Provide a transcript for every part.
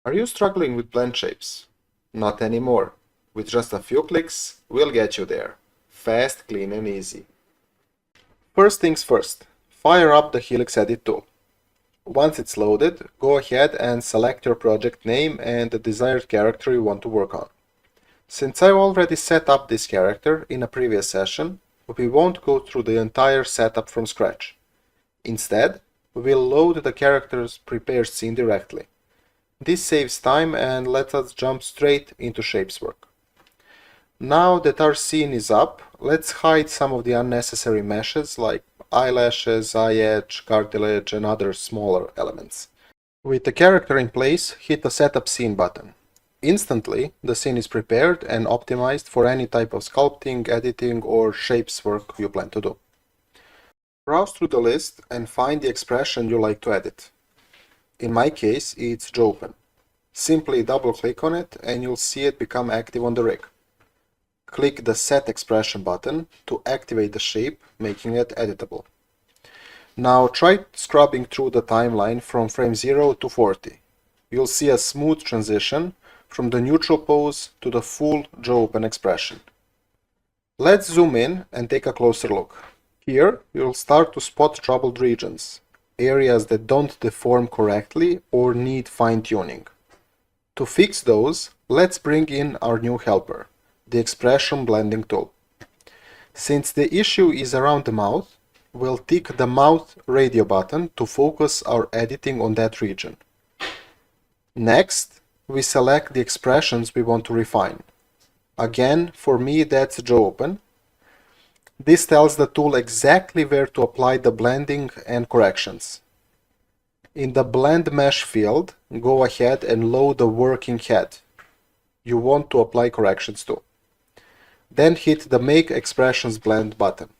Are you struggling with blend shapes? Not anymore. With just a few clicks, we'll get you there. Fast, clean and easy. First things first, fire up the Helix Edit tool. Once it's loaded, go ahead and select your project name and the desired character you want to work on. Since I already set up this character in a previous session, we won't go through the entire setup from scratch. Instead, we'll load the character's prepared scene directly. This saves time and lets us jump straight into shapes work. Now that our scene is up, let's hide some of the unnecessary meshes like eyelashes, eye edge, cartilage and other smaller elements. With the character in place, hit the Setup Scene button. Instantly, the scene is prepared and optimized for any type of sculpting, editing or shapes work you plan to do. Browse through the list and find the expression you like to edit. In my case, it's Jopen. Simply double-click on it and you'll see it become active on the rig. Click the Set Expression button to activate the shape, making it editable. Now try scrubbing through the timeline from frame 0 to 40. You'll see a smooth transition from the neutral pose to the full Jopen expression. Let's zoom in and take a closer look. Here, you'll start to spot troubled regions, areas that don't deform correctly or need fine-tuning. To fix those, let's bring in our new helper, the Expression Blending tool. Since the issue is around the mouth, we'll tick the Mouth Radio button to focus our editing on that region. Next, we select the expressions we want to refine. Again, for me that's Jopen. This tells the tool exactly where to apply the blending and corrections. In the Blend Mesh field, go ahead and load the working head you want to apply corrections to. Then hit the Make Expressions Blend button.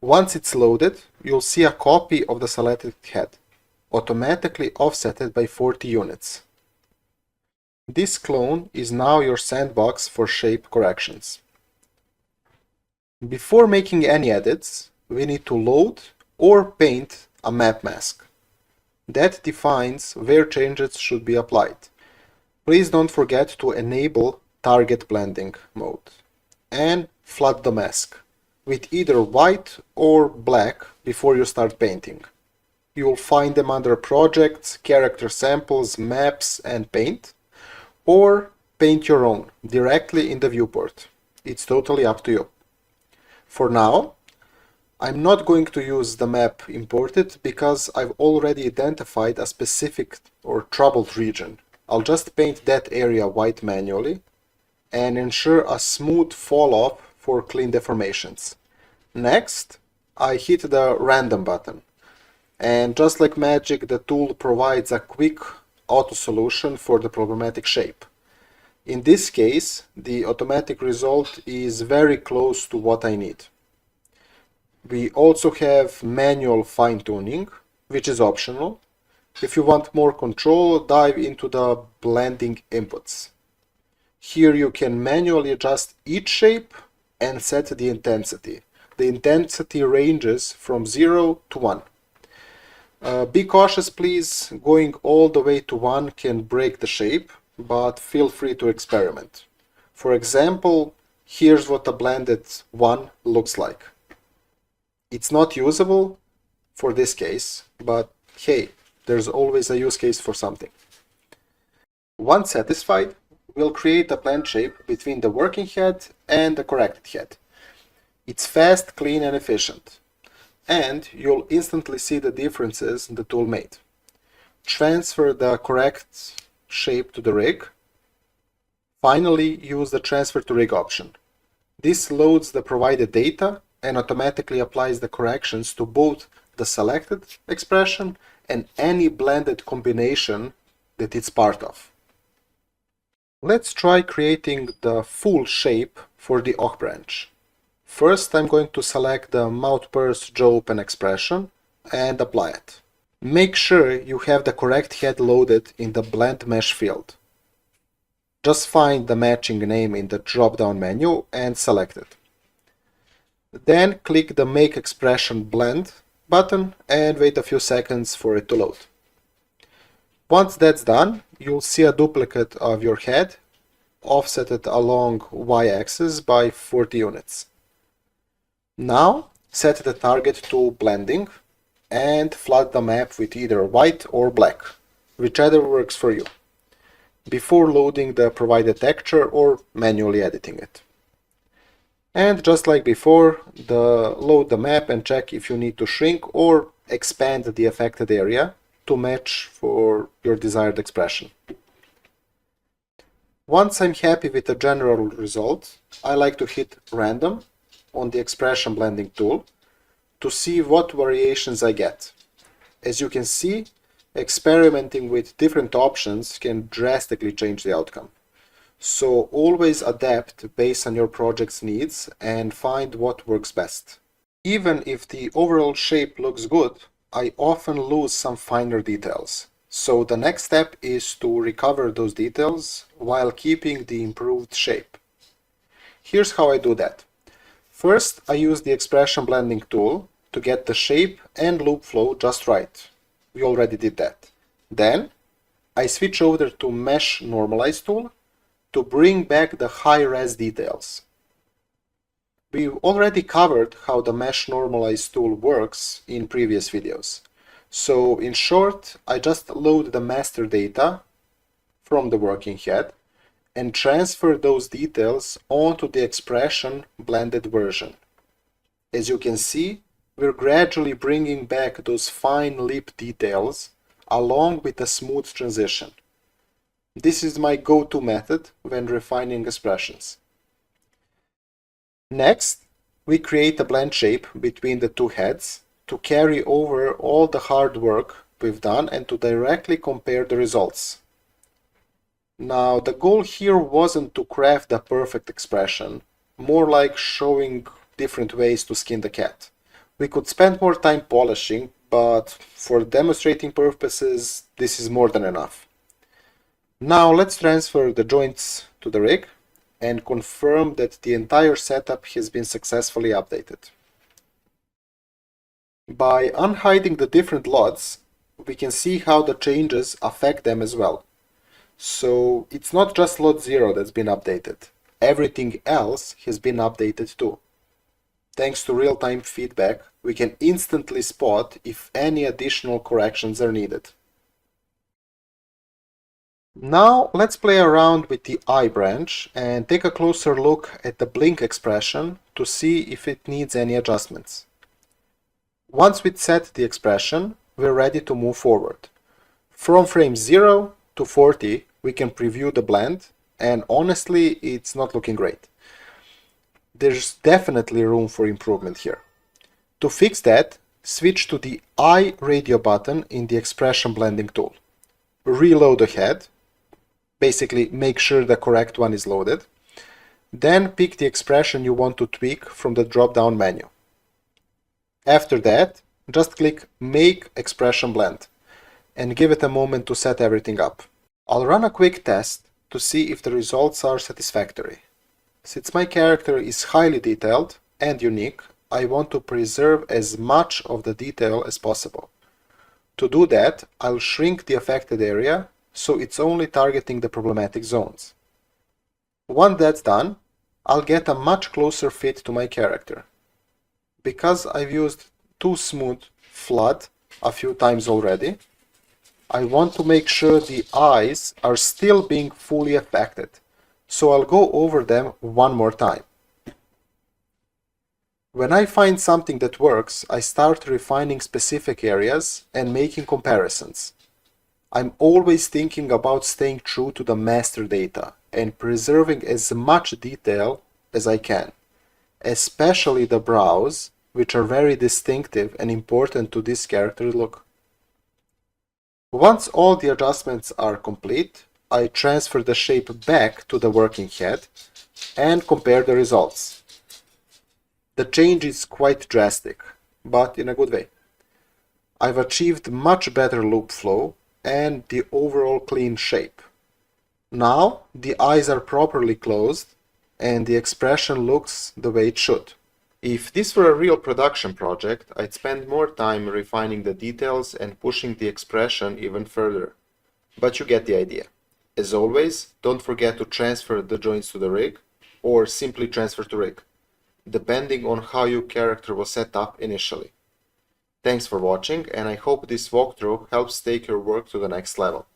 Once it's loaded, you'll see a copy of the selected head, automatically offsetted by 40 units. This clone is now your sandbox for shape corrections. Before making any edits, we need to load or paint a map mask. That defines where changes should be applied. Please don't forget to enable target blending mode and flood the mask with either white or black before you start painting. You'll find them under Projects, Character Samples, Maps and Paint, or paint your own directly in the viewport. It's totally up to you. For now, I'm not going to use the map imported because I've already identified a specific or troubled region. I'll just paint that area white manually and ensure a smooth fall off for clean deformations. Next, I hit the Random button. And just like magic, the tool provides a quick auto solution for the problematic shape. In this case, the automatic result is very close to what I need. We also have manual fine-tuning, which is optional. If you want more control, dive into the blending inputs. Here you can manually adjust each shape and set the intensity. The intensity ranges from 0 to 1. Be cautious please, going all the way to 1 can break the shape, but feel free to experiment. For example, here's what a blended 1 looks like. It's not usable for this case, but hey, there's always a use case for something. Once satisfied, we'll create a blend shape between the working head and the corrected head. It's fast, clean and efficient. And you'll instantly see the differences the tool made. Transfer the correct shape to the rig. Finally, use the Transfer to Rig option. This loads the provided data and automatically applies the corrections to both the selected expression and any blended combination that it's part of. Let's try creating the full shape for the Ock branch. First, I'm going to select the Mouth Purse Jopen expression and apply it. Make sure you have the correct head loaded in the Blend Mesh field. Just find the matching name in the drop-down menu and select it. Then click the Make Expression Blend button and wait a few seconds for it to load. Once that's done, you'll see a duplicate of your head offsetted along y-axis by 40 units. Now set the target to blending and flood the map with either white or black, whichever works for you, before loading the provided texture or manually editing it. And just like before, load the map and check if you need to shrink or expand the affected area to match for your desired expression. Once I'm happy with the general result, I like to hit random on the expression blending tool to see what variations I get. As you can see, experimenting with different options can drastically change the outcome. So always adapt based on your project's needs and find what works best. Even if the overall shape looks good, I often lose some finer details. So the next step is to recover those details while keeping the improved shape. Here's how I do that. First, I use the expression blending tool to get the shape and loop flow just right. We already did that. Then, I switch over to Mesh Normalize tool to bring back the high-res details. We've already covered how the Mesh Normalize tool works in previous videos. So in short, I just load the master data from the working head and transfer those details onto the expression blended version. As you can see, we're gradually bringing back those fine lip details along with a smooth transition. This is my go-to method when refining expressions. Next, we create a blend shape between the two heads to carry over all the hard work we've done and to directly compare the results. Now, the goal here wasn't to craft the perfect expression, more like showing different ways to skin the cat. We could spend more time polishing, but for demonstrating purposes, this is more than enough. Now let's transfer the joints to the rig and confirm that the entire setup has been successfully updated. By unhiding the different LUTs, we can see how the changes affect them as well. So it's not just LUT 0 that's been updated. Everything else has been updated too. Thanks to real-time feedback, we can instantly spot if any additional corrections are needed. Now let's play around with the eye branch and take a closer look at the blink expression to see if it needs any adjustments. Once we've set the expression, we're ready to move forward. From frame 0 to 40, we can preview the blend, and honestly, it's not looking great. There's definitely room for improvement here. To fix that, switch to the Eye radio button in the expression blending tool. Reload the head. Basically, make sure the correct one is loaded. Then pick the expression you want to tweak from the drop-down menu. After that, just click Make Expression Blend and give it a moment to set everything up. I'll run a quick test to see if the results are satisfactory. Since my character is highly detailed and unique, I want to preserve as much of the detail as possible. To do that, I'll shrink the affected area so it's only targeting the problematic zones. Once that's done, I'll get a much closer fit to my character. Because I've used Too Smooth Flood a few times already, I want to make sure the eyes are still being fully affected, so I'll go over them one more time. When I find something that works, I start refining specific areas and making comparisons. I'm always thinking about staying true to the master data and preserving as much detail as I can, especially the brows, which are very distinctive and important to this character look. Once all the adjustments are complete, I transfer the shape back to the working head and compare the results. The change is quite drastic, but in a good way. I've achieved much better loop flow and the overall clean shape. Now the eyes are properly closed and the expression looks the way it should. If this were a real production project, I'd spend more time refining the details and pushing the expression even further. but you get the idea. As always, don't forget to transfer the joints to the rig, or simply transfer to rig, depending on how your character was set up initially. Thanks for watching, and I hope this walkthrough helps take your work to the next level.